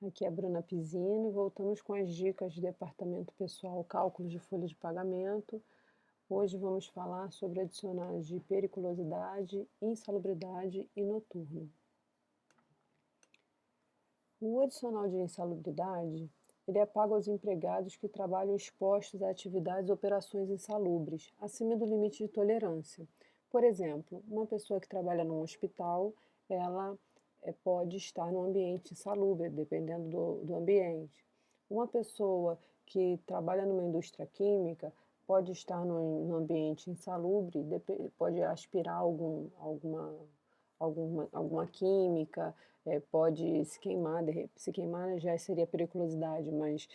Aqui é a Bruna Pizzini, voltamos com as dicas de departamento pessoal, cálculos de folha de pagamento. Hoje vamos falar sobre adicionais de periculosidade, insalubridade e noturno. O adicional de insalubridade, ele é pago aos empregados que trabalham expostos a atividades ou operações insalubres, acima do limite de tolerância. Por exemplo, uma pessoa que trabalha num hospital, ela pode estar num ambiente insalubre, dependendo do ambiente. Uma pessoa que trabalha numa indústria química pode estar num ambiente insalubre, pode aspirar alguma química, pode se queimar, se queimar já seria periculosidade, mas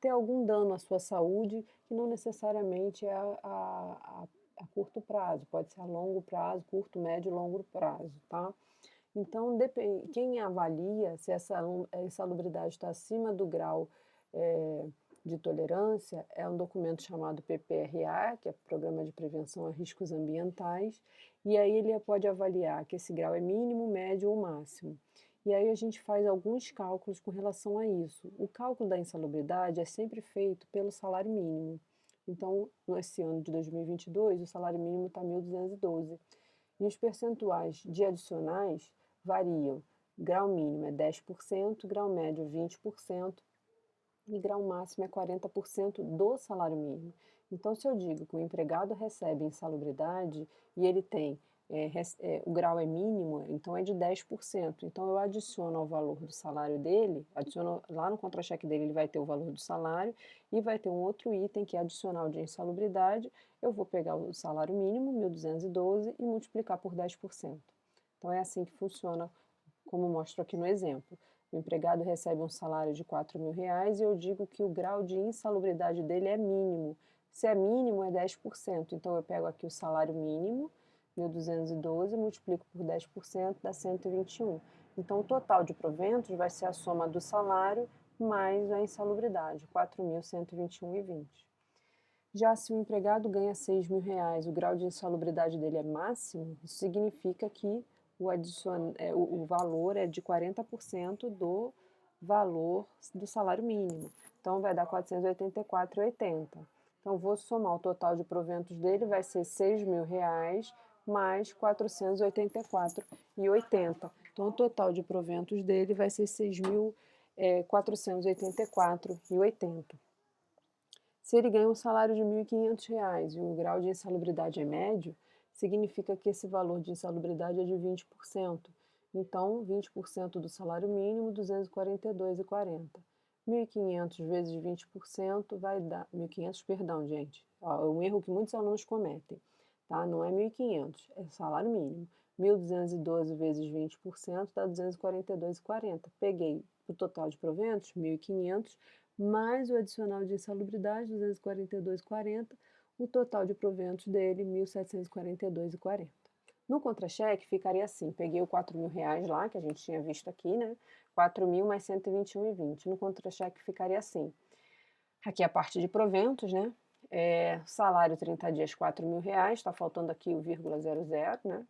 ter algum dano à sua saúde que não necessariamente é a curto prazo, pode ser a longo prazo, curto, médio e longo prazo, tá? Então, quem avalia se essa insalubridade está acima do grau de tolerância é um documento chamado PPRA, que é Programa de Prevenção a Riscos Ambientais, e aí ele pode avaliar que esse grau é mínimo, médio ou máximo. E aí a gente faz alguns cálculos com relação a isso. O cálculo da insalubridade é sempre feito pelo salário mínimo. Então, nesse ano de 2022, o salário mínimo está 1.212. E os percentuais de adicionais variam. Grau mínimo é 10%, grau médio 20% e grau máximo é 40% do salário mínimo. Então, se eu digo que o empregado recebe insalubridade e ele tem, o grau é mínimo, então é de 10%. Então, eu adiciono ao valor do salário dele, adiciono lá no contra-cheque dele, ele vai ter o valor do salário e vai ter um outro item que é adicional de insalubridade. Eu vou pegar o salário mínimo, 1.212, e multiplicar por 10%. Então, é assim que funciona, como mostro aqui no exemplo. O empregado recebe um salário de R$ 4.000 e eu digo que o grau de insalubridade dele é mínimo. Se é mínimo, é 10%. Então, eu pego aqui o salário mínimo, 1.212, multiplico por 10%, dá 121. Então, o total de proventos vai ser a soma do salário mais a insalubridade, 4.121,20. Já se o empregado ganha R$ 6.000, o grau de insalubridade dele é máximo, isso significa que o valor é de 40% do valor do salário mínimo. Então, vai dar 484,80. Então, vou somar o total de proventos dele, vai ser R$ 6.000 mais 484,80. Então, o total de proventos dele vai ser 6.484,80. Se ele ganha um salário de R$ 1.500 e o grau de insalubridade é médio, significa que esse valor de insalubridade é de 20%. Então, 20% do salário mínimo, R$ 242,40. 1.500 vezes 20% vai dar... 1.500, perdão, gente. Ó, é um erro que muitos alunos cometem. Tá? Não é 1.500, é salário mínimo. 1.212 vezes 20% dá 242,40. Peguei o total de proventos, 1.500, mais o adicional de insalubridade, 242,40, o total de proventos dele, 1.742,40. No contra-cheque ficaria assim, peguei o R$ 4.000 lá, que a gente tinha visto aqui, né? 4.000 mais 121,20. No contra-cheque ficaria assim. Aqui é a parte de proventos, né? Salário 30 dias, R$ 4.000, está faltando aqui o vírgula 00, né?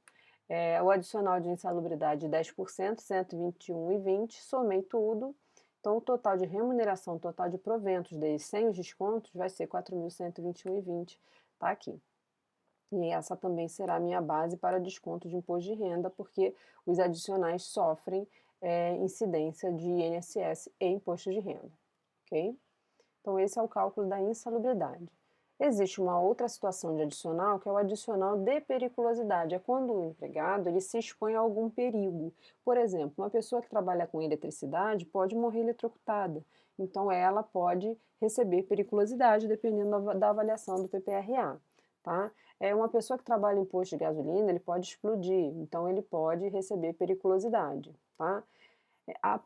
O adicional de insalubridade 10%, 121,20, somei tudo. Então, o total de remuneração, o total de proventos deles sem os descontos vai ser 4.121,20, tá aqui. E essa também será a minha base para desconto de imposto de renda, porque os adicionais sofrem incidência de INSS e imposto de renda, ok? Então, esse é o cálculo da insalubridade. Existe uma outra situação de adicional, que é o adicional de periculosidade. É quando o empregado ele se expõe a algum perigo. Por exemplo, uma pessoa que trabalha com eletricidade pode morrer eletrocutada. Então, ela pode receber periculosidade, dependendo da avaliação do PPRA. Tá? Uma pessoa que trabalha em posto de gasolina, ele pode explodir. Então, ele pode receber periculosidade. Tá?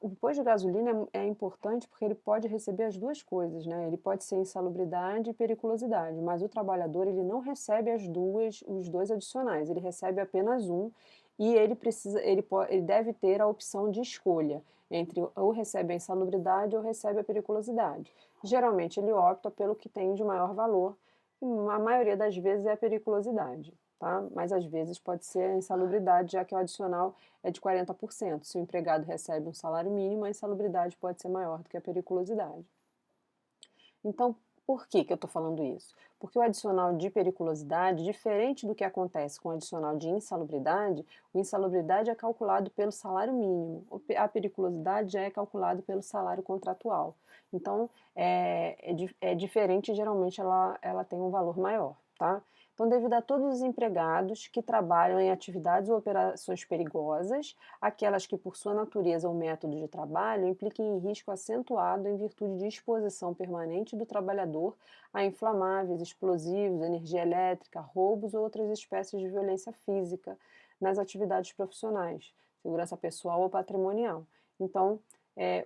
O posto de gasolina é importante porque ele pode receber as duas coisas, né? Ele pode ser insalubridade e periculosidade, mas o trabalhador ele não recebe os dois adicionais, ele recebe apenas um e ele deve ter a opção de escolha entre ou recebe a insalubridade ou recebe a periculosidade. Geralmente ele opta pelo que tem de maior valor, e a maioria das vezes é a periculosidade. tá? Mas às vezes pode ser a insalubridade, já que o adicional é de 40%. Se o empregado recebe um salário mínimo, a insalubridade pode ser maior do que a periculosidade. Então, por que eu estou falando isso? Porque o adicional de periculosidade, diferente do que acontece com o adicional de insalubridade, o insalubridade é calculado pelo salário mínimo, a periculosidade já é calculado pelo salário contratual. Então, é diferente, geralmente ela tem um valor maior, tá? Então, devido a todos os empregados que trabalham em atividades ou operações perigosas, aquelas que, por sua natureza ou método de trabalho, impliquem em risco acentuado em virtude de exposição permanente do trabalhador a inflamáveis, explosivos, energia elétrica, roubos ou outras espécies de violência física nas atividades profissionais, segurança pessoal ou patrimonial. Então,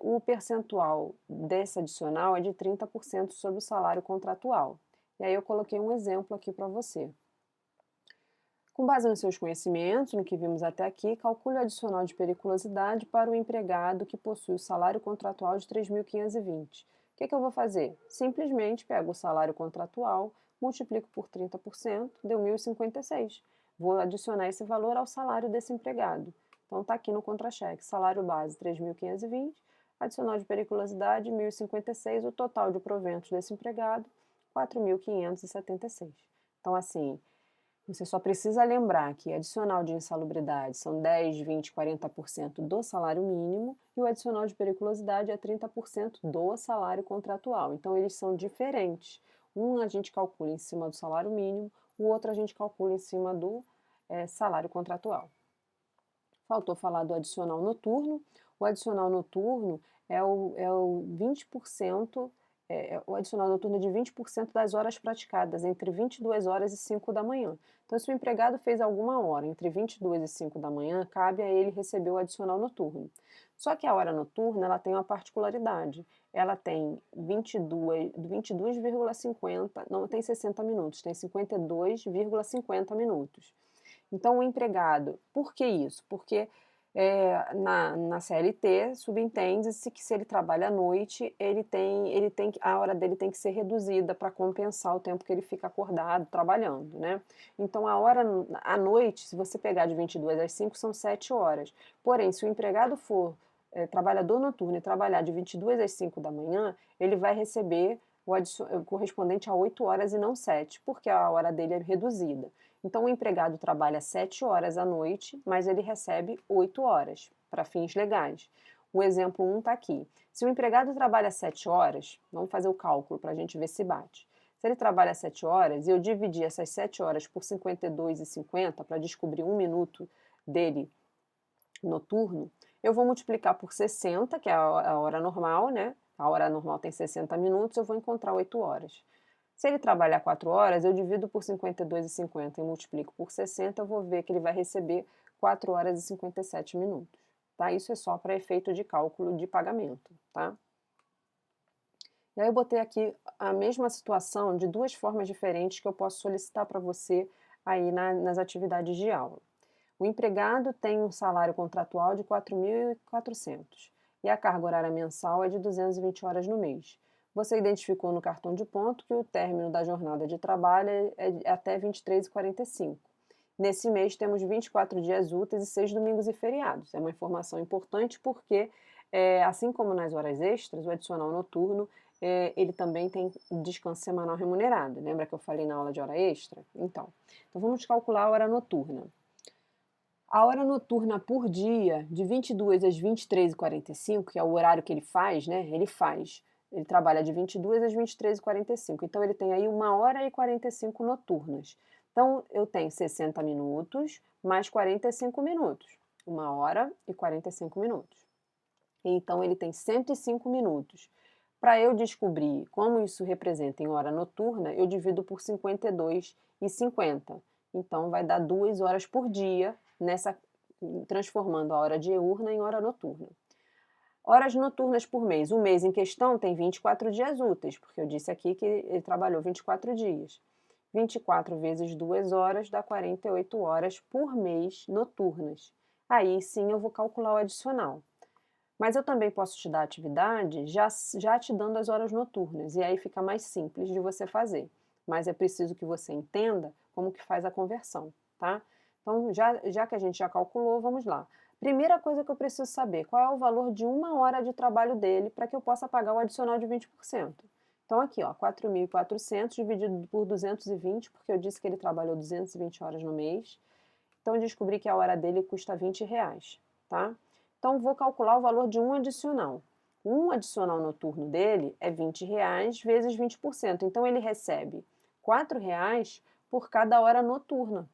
o percentual desse adicional é de 30% sobre o salário contratual. E aí eu coloquei um exemplo aqui para você. Com base nos seus conhecimentos, no que vimos até aqui, calcule o adicional de periculosidade para o empregado que possui o salário contratual de 3.520. O que eu vou fazer? Simplesmente pego o salário contratual, multiplico por 30%, deu 1.056. Vou adicionar esse valor ao salário desse empregado. Então está aqui no contra-cheque, salário base 3.520, adicional de periculosidade 1.056, o total de proventos desse empregado 4.576. Então, assim, você só precisa lembrar que adicional de insalubridade são 10, 20, 40% do salário mínimo e o adicional de periculosidade é 30% do salário contratual. Então, eles são diferentes. Um a gente calcula em cima do salário mínimo, o outro a gente calcula em cima do salário contratual. Faltou falar do adicional noturno. O adicional noturno é o 20%, o adicional noturno é de 20% das horas praticadas, entre 22 horas e 5 da manhã. Então, se o empregado fez alguma hora entre 22 e 5 da manhã, cabe a ele receber o adicional noturno. Só que a hora noturna ela tem uma particularidade. Ela tem 22,50, não tem 60 minutos, tem 52,50 minutos. Então, o empregado, por que isso? Porque na CLT subentende-se que se ele trabalha à noite, a hora dele tem que ser reduzida para compensar o tempo que ele fica acordado trabalhando, né? Então, a hora à noite, se você pegar de 22 às 5, são 7 horas. Porém, se o empregado for trabalhador noturno e trabalhar de 22 às 5 da manhã, ele vai receber o correspondente a 8 horas e não 7, porque a hora dele é reduzida. Então, o empregado trabalha 7 horas à noite, mas ele recebe 8 horas, para fins legais. O exemplo 1 está aqui. Se o empregado trabalha 7 horas, vamos fazer o cálculo para a gente ver se bate. Se ele trabalha 7 horas e eu dividir essas 7 horas por 52,50 para descobrir 1 minuto dele noturno, eu vou multiplicar por 60, que é a hora normal, né? A hora normal tem 60 minutos, eu vou encontrar 8 horas. Se ele trabalhar 4 horas, eu divido por 52,50 e multiplico por 60, eu vou ver que ele vai receber 4 horas e 57 minutos. Tá? Isso é só para efeito de cálculo de pagamento. Tá? E aí eu botei aqui a mesma situação de duas formas diferentes que eu posso solicitar para você aí nas atividades de aula. O empregado tem um salário contratual de 4.400 e a carga horária mensal é de 220 horas no mês. Você identificou no cartão de ponto que o término da jornada de trabalho é até 23h45. Nesse mês temos 24 dias úteis e 6 domingos e feriados. É uma informação importante porque, assim como nas horas extras, o adicional noturno ele também tem descanso semanal remunerado. Lembra que eu falei na aula de hora extra? Então vamos calcular a hora noturna. A hora noturna por dia, de 22 às 23h45, que é o horário que ele faz, né? Ele trabalha de 22 às 23h45. Então, ele tem aí 1h45 noturnas. Então, eu tenho 60 minutos mais 45 minutos. 1h45 minutos. Então, ele tem 105 minutos. Para eu descobrir como isso representa em hora noturna, eu divido por 52,50. Então, vai dar 2 horas por dia, transformando a hora diurna em hora noturna. Horas noturnas por mês. O mês em questão tem 24 dias úteis, porque eu disse aqui que ele trabalhou 24 dias. 24 vezes 2 horas dá 48 horas por mês noturnas. Aí sim eu vou calcular o adicional. Mas eu também posso te dar a atividade já te dando as horas noturnas, e aí fica mais simples de você fazer. Mas é preciso que você entenda como que faz a conversão. tá? Então, já que a gente já calculou, vamos lá. Primeira coisa que eu preciso saber, qual é o valor de 1 hora de trabalho dele para que eu possa pagar o adicional de 20%. Então, aqui, ó, 4.400 dividido por 220, porque eu disse que ele trabalhou 220 horas no mês. Então, eu descobri que a hora dele custa R$20, tá? Então, vou calcular o valor de um adicional. Um adicional noturno dele é R$20 vezes 20%. Então, ele recebe R$4 por cada hora noturna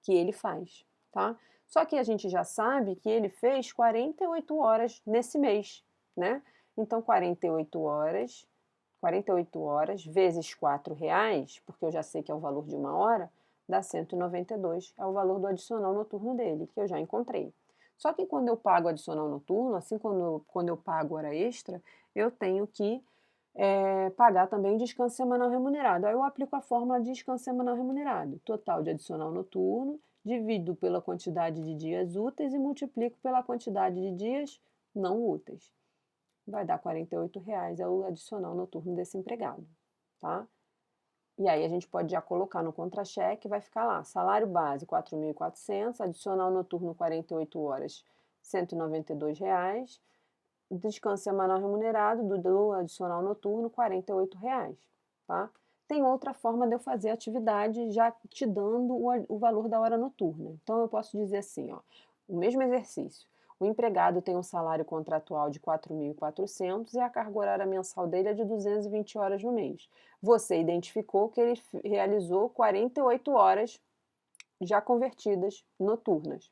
que ele faz, tá? Só que a gente já sabe que ele fez 48 horas nesse mês, né? Então, 48 horas vezes R$4, porque eu já sei que é o valor de 1 hora, dá 192, é o valor do adicional noturno dele, que eu já encontrei. Só que quando eu pago adicional noturno, assim quando eu pago hora extra, eu tenho que pagar também descanso semanal remunerado. Aí eu aplico a fórmula de descanso semanal remunerado. Total de adicional noturno, divido pela quantidade de dias úteis e multiplico pela quantidade de dias não úteis. Vai dar R$48, é o adicional noturno desse empregado, tá? E aí a gente pode já colocar no contra-cheque, vai ficar lá, salário base 4.400, adicional noturno 48 horas, R$192, descanso semanal remunerado do adicional noturno, R$48, tá? Tem outra forma de eu fazer a atividade já te dando o valor da hora noturna. Então eu posso dizer assim, ó, o mesmo exercício. O empregado tem um salário contratual de 4.400 e a carga horária mensal dele é de 220 horas no mês. Você identificou que ele realizou 48 horas já convertidas noturnas.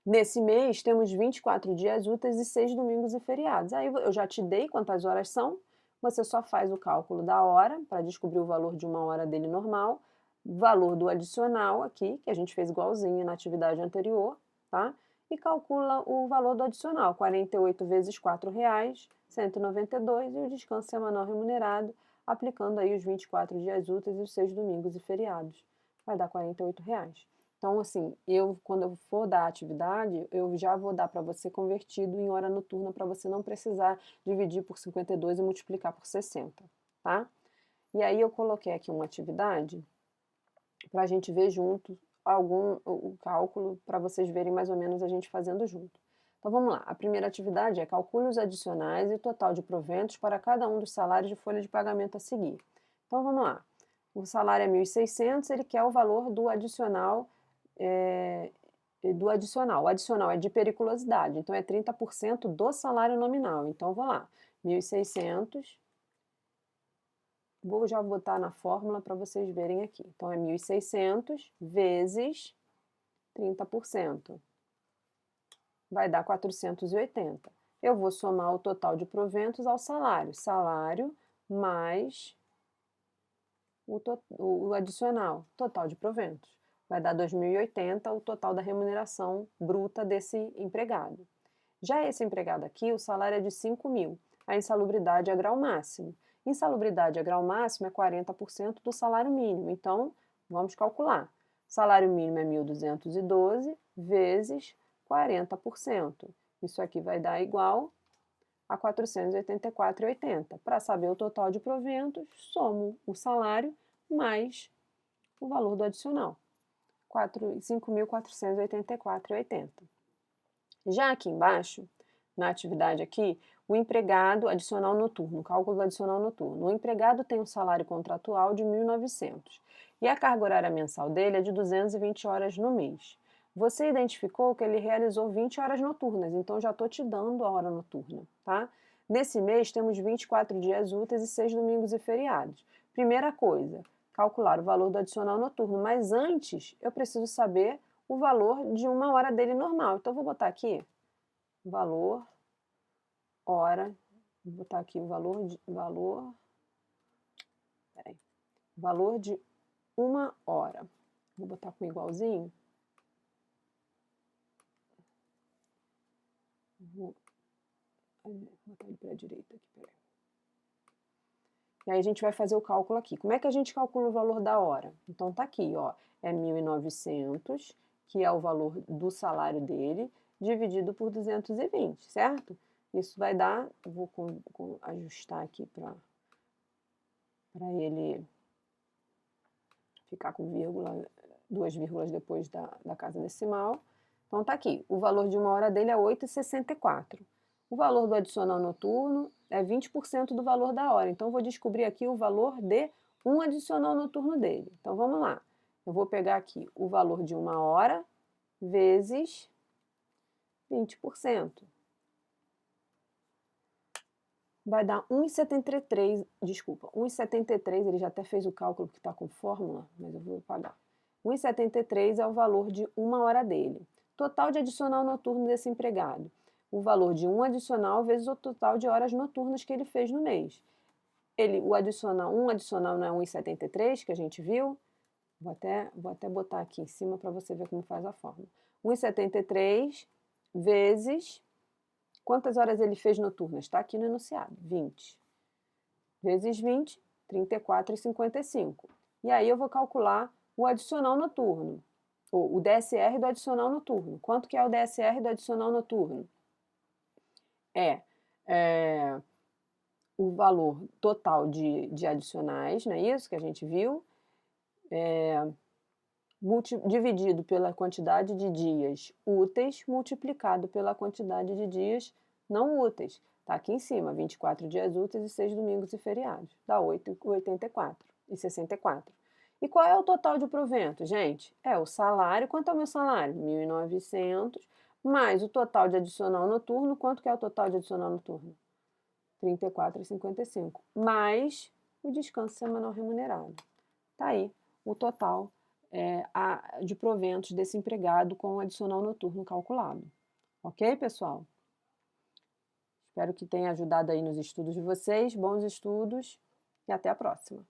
Nesse mês, temos 24 dias úteis e 6 domingos e feriados. Aí eu já te dei quantas horas são, você só faz o cálculo da hora para descobrir o valor de 1 hora dele normal, valor do adicional aqui, que a gente fez igualzinho na atividade anterior, tá? E calcula o valor do adicional, 48 vezes R$4, 192, e o descanso semanal remunerado, aplicando aí os 24 dias úteis e os 6 domingos e feriados. Vai dar R$48. Então, assim, quando eu for dar a atividade, eu já vou dar para você convertido em hora noturna para você não precisar dividir por 52 e multiplicar por 60, tá? E aí eu coloquei aqui uma atividade para a gente ver junto o cálculo para vocês verem mais ou menos a gente fazendo junto. Então vamos lá, a primeira atividade é calcule os adicionais e total de proventos para cada um dos salários de folha de pagamento a seguir. Então vamos lá, o salário é 1.600, ele quer o valor do adicional O adicional é de periculosidade, então é 30% do salário nominal. Então, vou lá, 1.600, já botar na fórmula para vocês verem aqui. Então, é 1.600 vezes 30%. Vai dar 480. Eu vou somar o total de proventos ao salário. Salário mais o adicional, total de proventos. Vai dar 2.080 o total da remuneração bruta desse empregado. Já esse empregado aqui, o salário é de 5.000. A insalubridade é grau máximo. Insalubridade é grau máximo é 40% do salário mínimo. Então, vamos calcular. Salário mínimo é 1.212 vezes 40%. Isso aqui vai dar igual a 484,80. Para saber o total de proventos, somo o salário mais o valor do adicional. 5.484,80. Já aqui embaixo, na atividade aqui, o empregado adicional noturno, cálculo do adicional noturno. O empregado tem um salário contratual de 1.900 e a carga horária mensal dele é de 220 horas no mês. Você identificou que ele realizou 20 horas noturnas, então já estou te dando a hora noturna, tá? Nesse mês temos 24 dias úteis e 6 domingos e feriados. Primeira coisa, calcular o valor do adicional noturno, mas antes eu preciso saber o valor de 1 hora dele normal. Então, vou botar aqui valor, hora, vou botar aqui o valor de 1 hora. Vou botar com igualzinho. Vou botar ele para a direita aqui, peraí. E aí a gente vai fazer o cálculo aqui. Como é que a gente calcula o valor da hora? Então tá aqui, ó, é 1.900, que é o valor do salário dele, dividido por 220, certo? Isso vai dar, vou ajustar aqui para ele ficar com vírgula 2 vírgulas depois da casa decimal. Então, tá aqui, o valor de 1 hora dele é 8,64. O valor do adicional noturno é 20% do valor da hora. Então, vou descobrir aqui o valor de um adicional noturno dele. Então, vamos lá. Eu vou pegar aqui o valor de 1 hora vezes 20%. Vai dar 1,73, desculpa, 1,73, ele já até fez o cálculo que está com fórmula, mas eu vou pagar. 1,73 é o valor de 1 hora dele. Total de adicional noturno desse empregado. O valor de um adicional vezes o total de horas noturnas que ele fez no mês. Um adicional não é 1,73 que a gente viu? Vou até botar aqui em cima para você ver como faz a fórmula. 1,73 vezes... Quantas horas ele fez noturnas? Está aqui no enunciado, 20. Vezes 20, 34,55. E aí eu vou calcular o adicional noturno, ou o DSR do adicional noturno. Quanto que é o DSR do adicional noturno? É o valor total de adicionais, não é isso que a gente viu? Dividido pela quantidade de dias úteis, multiplicado pela quantidade de dias não úteis. Está aqui em cima, 24 dias úteis e 6 domingos e feriados. Dá 8,84 e 64. E qual é o total de provento, gente? É o salário. Quanto é o meu salário? 1.900, mais o total de adicional noturno. Quanto que é o total de adicional noturno? 34,55. Mais o descanso semanal remunerado. Tá aí o total de proventos desse empregado com o adicional noturno calculado. Ok, pessoal? Espero que tenha ajudado aí nos estudos de vocês. Bons estudos e até a próxima!